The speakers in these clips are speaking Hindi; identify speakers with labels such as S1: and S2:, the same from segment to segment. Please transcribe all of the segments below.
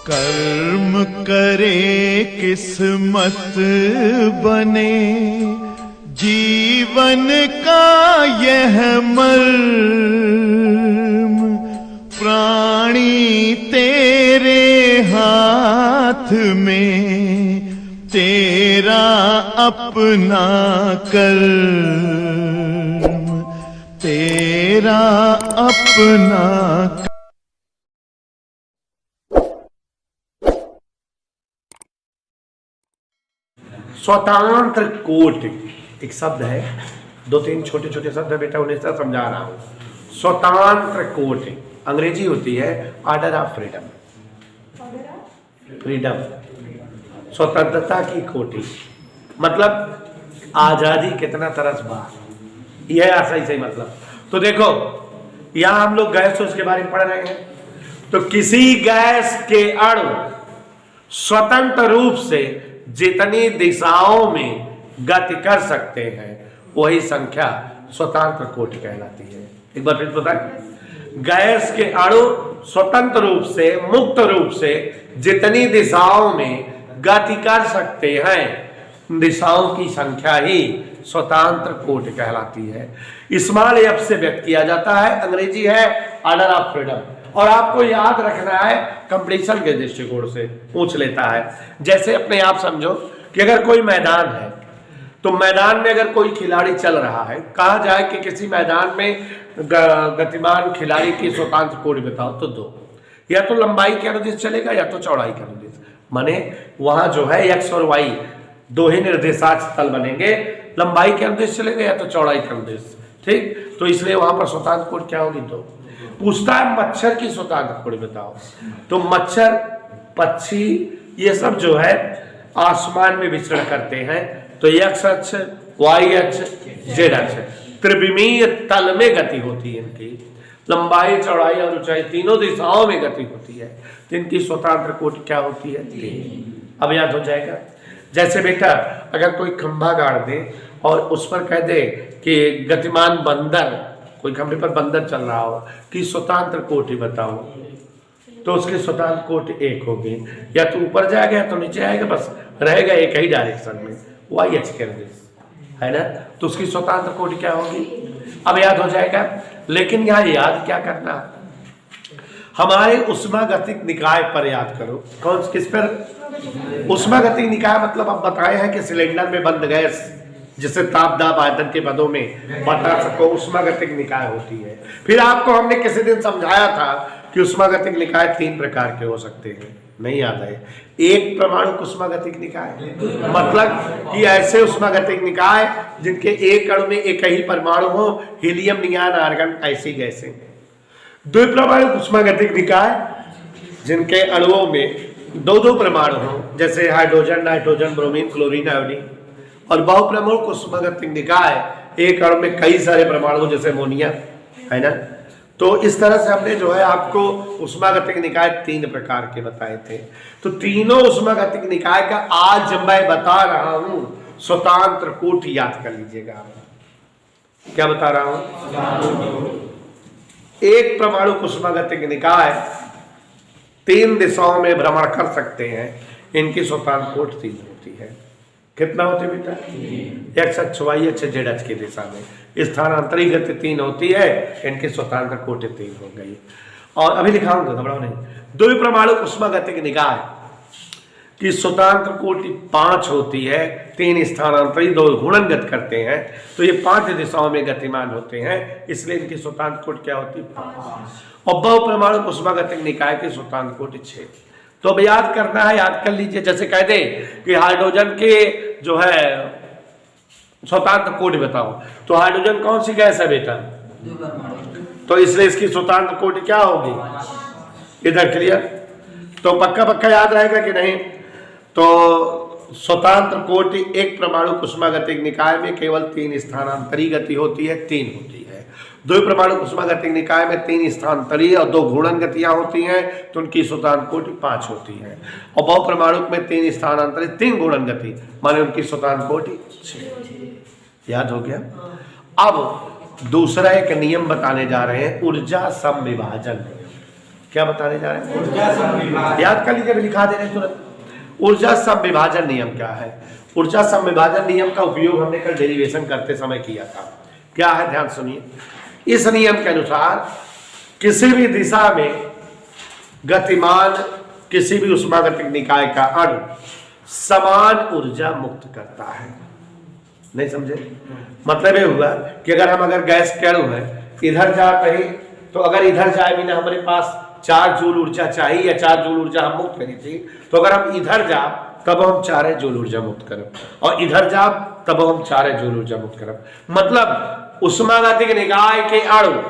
S1: कर्म करे किस्मत बने, जीवन का यह मर्म, प्राणी तेरे हाथ में, तेरा अपना कर्म, तेरा अपना।
S2: स्वतंत्र कोटि एक शब्द है, दो तीन छोटे छोटे शब्द है बेटा, उन्हें समझा रहा हूं। स्वतंत्र कोटि अंग्रेजी होती है ऑर्डर ऑफ फ्रीडम, फ्रीडम स्वतंत्रता की कोटि, मतलब आजादी कितना तरस बार, यह सही सही मतलब। तो देखो यहां हम लोग गैस उसके बारे में पढ़ रहे हैं, तो किसी गैस के अणु स्वतंत्र रूप से जितनी दिशाओं में गति कर सकते हैं वही संख्या स्वतंत्र कोटि कहलाती है। एक बार फिर बताएं, गैस के अणु स्वतंत्र रूप से, मुक्त रूप से जितनी दिशाओं में गति कर सकते हैं, दिशाओं की संख्या ही स्वतंत्र कोटि कहलाती है। स्मॉल एफ से व्यक्त किया जाता है, अंग्रेजी है ऑर्डर ऑफ फ्रीडम, और आपको याद रखना है कंपटीशन के दृष्टिकोण से पूछ लेता है। जैसे अपने आप समझो कि अगर कोई मैदान है, तो मैदान में अगर कोई खिलाड़ी चल रहा है, कहा जाए कि किसी मैदान में गतिमान खिलाड़ी की स्वतंत्र कोटि बताओ, तो दो, या तो लंबाई के अनुदिश चलेगा या तो चौड़ाई के अनुदिश, माने वहां जो है एक्स और वाई दो ही निर्देशांक तल बनेंगे, लंबाई के अनुदिश चलेगा या तो चौड़ाई के अनुदिश, ठीक। तो इसलिए वहां पर स्वतंत्र कोटि क्या होगी, दो। पूछता है मच्छर की स्वतंत्र कोटि बताओ, तो मच्छर, पक्षी, ये सब जो है आसमान में विचरण करते हैं, तो एक्स अक्ष, वाई अक्ष, जेड अक्ष, त्रिविमीय तल में गति होती है इनकी, लंबाई, चौड़ाई और ऊंचाई तीनों दिशाओं में गति होती है, तो इनकी स्वतंत्र कोटि क्या होती है, तीन। अब याद हो जाएगा। जैसे बेटा अगर कोई खंभा गाड़ दे और उस पर कह दे कि गतिमान बंदर, कोई खंभे पर बंदर चल रहा हो, कि स्वतंत्र कोटि बताओ, तो उसकी स्वतंत्र कोटि एक होगी, या तो ऊपर जाएगा या तो नीचे आएगा, बस रहेगा एक ही डायरेक्शन में, वाई एक्स के अनुदिश, है ना, तो उसकी स्वतंत्र कोटि क्या होगी। अब याद हो जाएगा। लेकिन यहाँ याद क्या करना, हमारे उष्मागतिक निकाय पर याद करो। कौन किस पर? उष्मागतिक निकाय मतलब अब बताए हैं कि सिलेंडर में बंद गैस जिसे ताप दाब आयतन के पदों में बता सको, उष्मागतिक निकाय होती है। फिर आपको हमने किसी दिन समझाया था कि उष्मागतिक निकाय तीन प्रकार के हो सकते हैं, नहीं याद है? एक परमाणु उष्मागतिक निकाय, मतलब कि ऐसे उष्मागतिक निकाय जिनके एक अणु में एक ही परमाणु हो, हीलियम, नियान, आर्गन, ऐसी गैसें। द्विपरमाणु उष्मागतिक निकाय जिनके अणुओं में दो दो परमाणु हो, जैसे hydrogen, nitrogen, bromine, chlorine, iodine. और बहुप्रमुख उष्मागतिक निकाय एक अणु में कई सारे परमाणु जैसे अमोनिया, है ना। तो इस तरह से हमने जो है आपको उष्मागतिक निकाय तीन प्रकार के बताए थे। तो तीनों उष्मागतिक निकाय का आज मैं बता रहा हूं स्वतंत्र कोटि, याद कर लीजिएगा। क्या बता रहा हूं? एक परमाणु उष्मागतिक निकाय तीन दिशाओं में भ्रमण कर सकते हैं, इनकी स्वतंत्र कोटि तीन होती है। कितना होती है बेटा? एक्स अक्ष, वाई अक्ष, जेड अक्ष की दिशा में स्थानांतरी गति तीन होती है, इनकी स्वतंत्र कोटि तीन हो गई। और अभी लिखाऊंगा, घबराओ नहीं। द्विपरमाणु उष्मागतिक निकाय की स्वतंत्र कोटि पांच होती है, तीन स्थानांतरी, दो घूर्णनगत करते हैं, तो ये पांच दिशाओं में गतिमान होते हैं, इसलिए इनकी स्वतंत्र कोटि क्या होती है? और बहुपरमाणु उष्मागतिक निकाय की स्वतंत्र कोटि 6। तो अब याद करना है, याद कर लीजिए। जैसे कह दे कि हाइड्रोजन के जो है स्वतंत्र कोटि बताओ, तो हाइड्रोजन कौन सी गैस है बेटा? तो इसलिए इसकी स्वतंत्र कोटि क्या होगी? इधर क्लियर? तो पक्का पक्का याद रहेगा कि नहीं? तो स्वतंत्र कोटि एक परमाणु उष्मागतिक निकाय में केवल तीन स्थानांतरी गति होती है, तीन होती है। द्विपरमाणु उष्मागतिक निकाय में तीन स्थानांतरी और दो घूर्णन गतियां होती हैं, तो उनकी स्वतंत्र कोटि 5 होती है। और बहुपरमाणु में तीन स्थानांतरी, तीन घूर्णन गति, माने उनकी स्वतंत्र कोटि 6। याद हो गया? अब दूसरा एक नियम बताने जा रहे हैं, ऊर्जा समविभाजन। क्या बताने जा रहे हैं? याद कर लीजिए, लिखा दे रहे हैं तुरंत। ऊर्जा समविभाजन नियम क्या है? ऊर्जा समविभाजन नियम का उपयोग हमने कल डेरिवेशन करते समय किया था। क्या है, ध्यान सुनिए। इस नियम के अनुसार किसी भी दिशा में गतिमान किसी भी उष्मागतिक निकाय का अणु समान ऊर्जा मुक्त करता है। नहीं समझे? मतलब ये हुआ कि अगर गैस के अणु है, इधर जा रही, तो अगर इधर जाए बिना हमारे पास 4 जूल ऊर्जा चाहिए या 4 जूल ऊर्जा हम मुक्त करी थी, तो अगर हम इधर जा तब हम 4 जूल ऊर्जा मुक्त करें, और इधर जा तब हम 4 जूल ऊर्जा मुक्त करें। मतलब उष्मागतिक निकाय के अणु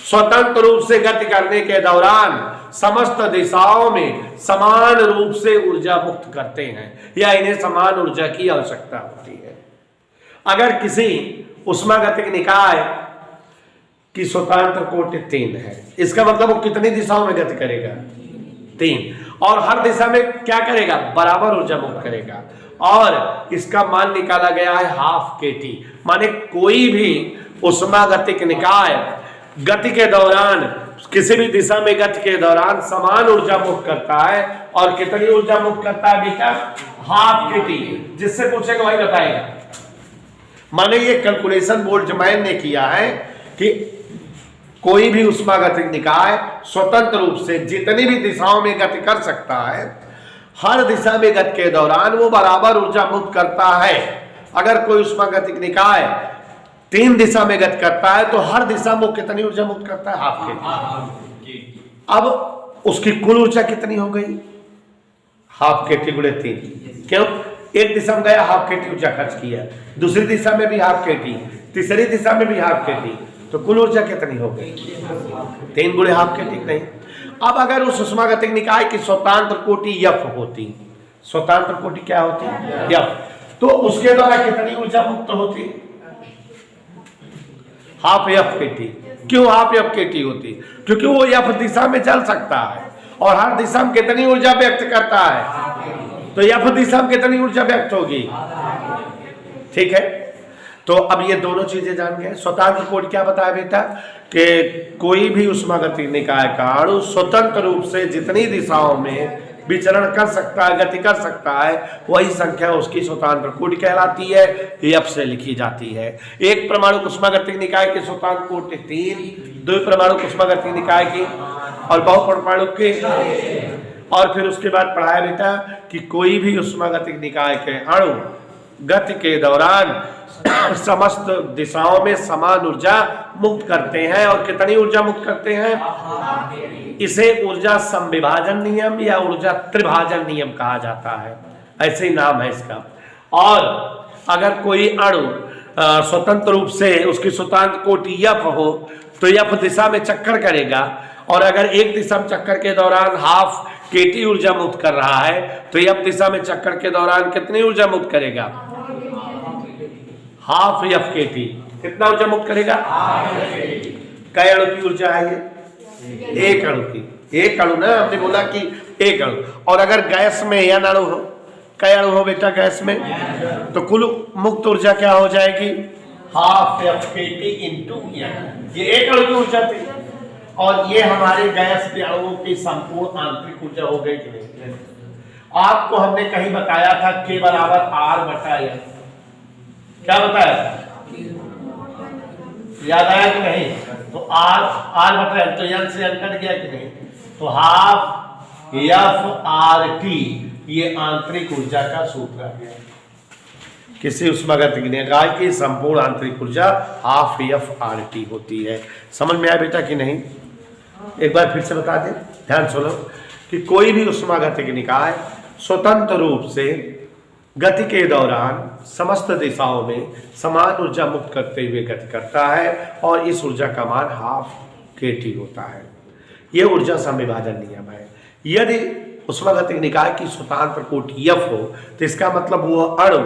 S2: स्वतंत्र रूप से गति करने के दौरान समस्त दिशाओं में समान रूप से ऊर्जा मुक्त करते हैं, या इन्हें समान ऊर्जा की आवश्यकता होती है। अगर किसी उष्मागतिक निकाय की स्वतंत्र कोटि 3 है, इसका मतलब वो कितनी दिशाओं में गति करेगा? 3, और हर दिशा में क्या करेगा? बराबर ऊर्जा मुक्त करेगा, और इसका मान निकाला गया है हाफ kT। माने कोई भी उष्मागतिक निकाय गति के दौरान किसी भी दिशा में गति के दौरान समान ऊर्जा मुक्त करता है, और कितनी ऊर्जा मुक्त करता है बेटा? Half kT। जिससे पूछेगा वही बताएगा। माने ये कैलकुलेशन बोल्ट्जमैन ने किया है कि कोई भी उष्मागतिक निकाय स्वतंत्र रूप से जितनी भी दिशाओं में गति कर सकता है, हर दिशा में गति के दौरान वो बराबर ऊर्जा मुक्त करता है। अगर कोई उष्मागतिक निकाय 3 दिशा में गति करता है तो हर दिशा में कितनी ऊर्जा मुक्त करता है? Half kT। अब उसकी कुल ऊर्जा कितनी हो गई? हाफ kT गुणे 3। क्यों? एक दिशा में गया, हाफ kT ऊर्जा खर्च किया, दूसरी दिशा में भी हाफ kT, तीसरी दिशा में भी हाफ kT, तो कुल ऊर्जा कितनी हो गई? 3 गुणे हाफ kT। नहीं। अब अगर उस उष्मागतिक निकाय की स्वतंत्र कोटि F होती, स्वतंत्र कोटि क्या होती? F, तो उसके द्वारा कितनी ऊर्जा मुक्त होती? Half F kT। क्यों हाफ F kT होती? क्योंकि वो F दिशा में चल सकता है, और हर दिशा में कितनी ऊर्जा व्यक्त करता है? तो F दिशा में कितनी ऊर्जा व्यक्त होगी? ठीक है। तो अब ये दोनों चीजें जान गए। स्वतंत्र कोटि क्या बताया बेटा? कि कोई भी उष्मागतिक निकाय का अणु स्वतंत्र रूप से जितनी दिशाओं में विचरण कर सकता है, गति कर सकता है, वही संख्या उसकी स्वतंत्र कोटि कहलाती है, F से लिखी जाती है। एक परमाणु उष्मागतिक निकाय की स्वतंत्र कोटि 3, 2 परमाणु उष्मागतिक निकाय की, और बहुपरमाणु के। और फिर उसके बाद पढ़ाया बेटा कि कोई भी उष्मागतिक निकाय के अणु गति के दौरान समस्त दिशाओं में समान ऊर्जा मुक्त करते हैं, और कितनी ऊर्जा मुक्त करते हैं? इसे ऊर्जा समविभाजन नियम या ऊर्जा त्रिभाजन नियम कहा जाता है, ऐसे ही नाम है इसका। और अगर कोई अणु स्वतंत्र रूप से उसकी स्वतंत्र कोटि F हो तो F दिशा में चक्कर करेगा, और अगर एक दिशा में चक्कर के दौरान हाफ kT ऊर्जा मुक्त कर रहा है तो F दिशा में चक्कर के दौरान कितनी ऊर्जा मुक्त करेगा? Half F kT। कितना ऊर्जा मुक्त करेगा? कई अणु की ऊर्जा है ये? एक अणु की। एक अणु ना, हमने बोला कि एक अणु। और अगर गैस में n अणु हो, कई अणु हो बेटा गैस में, तो कुल मुक्त ऊर्जा क्या हो जाएगी? Half F kT into n। ये एक अणु की ऊर्जा थी, और ये हमारे गैस के अणुओं की संपूर्ण आंतरिक ऊर्जा हो गई कि नहीं? आपको हमने कहीं बताया था K बराबर R/N। क्या बताया? याद आया कि नहीं? तो R/N, तो n से n कट गया कि नहीं? तो हाफ F RT ये आंतरिक ऊर्जा का सूत्र है। किसी उष्मागतिक निकाय की संपूर्ण आंतरिक ऊर्जा हाफ F RT होती है। समझ में आया बेटा कि नहीं? एक बार फिर से बता दें, ध्यान सुनो कि कोई भी उष्मागतिक निकाय स्वतंत्र रूप से गति के दौरान समस्त दिशाओं में समान ऊर्जा मुक्त करते हुए गति करता है, और इस ऊर्जा का मान हाफ kT होता है। यह ऊर्जा समविभाजन नियम है। यदि उष्मागतिक निकाय की स्वतंत्र कोटि F हो तो इसका मतलब वो अणु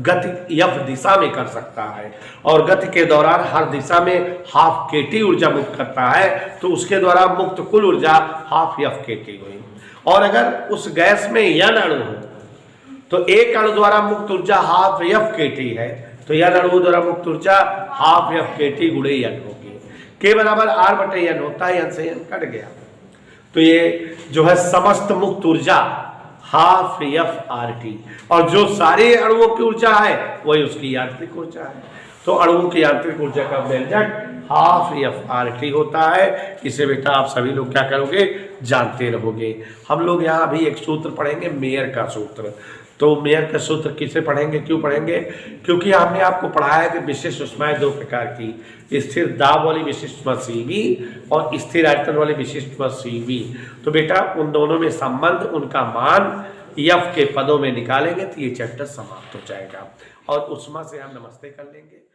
S2: गति F दिशा में कर सकता है, और गति के दौरान हर दिशा में हाफ kT ऊर्जा मुक्त करता है, तो उसके द्वारा मुक्त कुल ऊर्जा हाफ F kT हुई। और अगर उस गैस में n अणु हो तो एक अणु द्वारा मुक्त ऊर्जा हाफ F kT है, तो n अणु द्वारा मुक्त ऊर्जा हाफ F kT गुणे n होगी। K बराबर R/N होता है, n से n कट गया। तो ये जो है समस्त मुक्त ऊर्जा हाफ FRT, और जो सारे अणुओं की ऊर्जा है वही उसकी यांत्रिक ऊर्जा है। तो अणुओं की यांत्रिक ऊर्जा का व्यंजक हाफ FRT होता है। इसे बेटा आप सभी लोग क्या करोगे, जानते रहोगे। हम लोग यहाँ भी एक सूत्र पढ़ेंगे, मेयर का सूत्र। तो मेयर का सूत्र किसे पढ़ेंगे, क्यों पढ़ेंगे? क्योंकि हमने आपको पढ़ाया कि विशिष्ट ऊष्माएं दो प्रकार की, स्थिर दाब वाली विशिष्ट ऊष्मा CV और स्थिर आयतन वाली विशिष्ट ऊष्मा CV। तो बेटा उन दोनों में संबंध, उनका मान F के पदों में निकालेंगे तो ये चैप्टर समाप्त हो जाएगा और ऊष्मा से हम नमस्ते कर लेंगे।